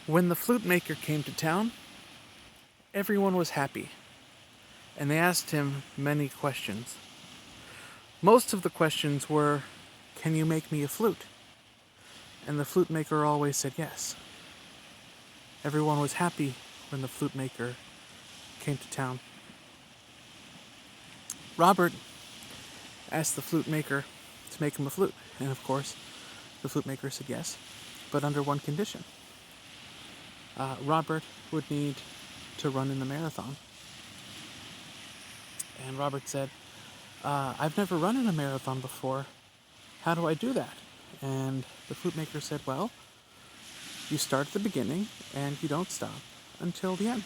When the flute maker came to town, everyone was happy, and they asked him many questions. Most of the questions were, "Can you make me a flute?" And the flute maker always said yes. Everyone was happy when the flute maker came to town. Robert asked the flute maker to make him a flute, and of course, the flute maker said yes, but under one condition. Robert would need to run in the marathon. And Robert said, I've never run in a marathon before. How do I do that? And the flute maker said, well, you start at the beginning and you don't stop until the end.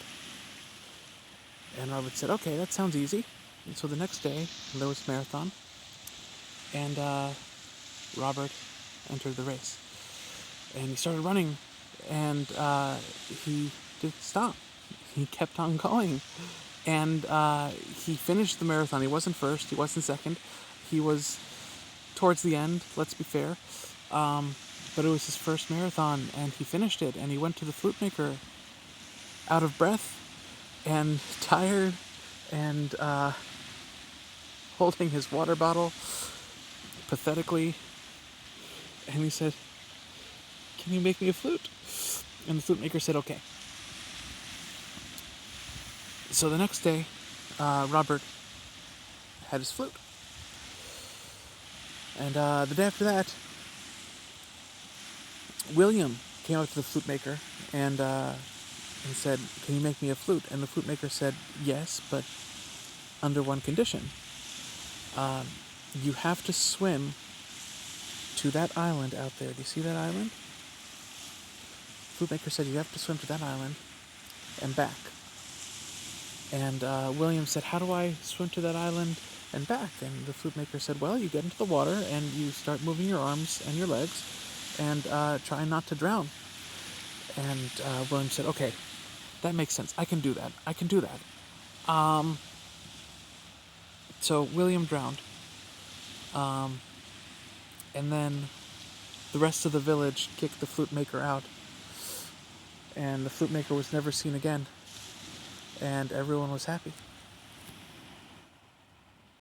And Robert said, okay, that sounds easy. And so the next day, there was a marathon, and Robert entered the race. And he started running, and he didn't stop. He kept on going. And he finished the marathon. He wasn't first, he wasn't second. He was towards the end, let's be fair. But it was his first marathon, and he finished it. And he went to the flute maker out of breath and tired and holding his water bottle pathetically. And he said, can you make me a flute? And the flute maker said, okay. So the next day, Robert had his flute. And the day after that, William came up to the flute maker and said, can you make me a flute? And the flute maker said, yes, but under one condition. You have to swim to that island out there. Do you see that island? The flute maker said, you have to swim to that island and back. And William said, how do I swim to that island and back? And the flute maker said, well, you get into the water and you start moving your arms and your legs and try not to drown. And William said, okay, that makes sense. I can do that. So William drowned. And then the rest of the village kicked the flute maker out. And the flute maker was never seen again. And everyone was happy.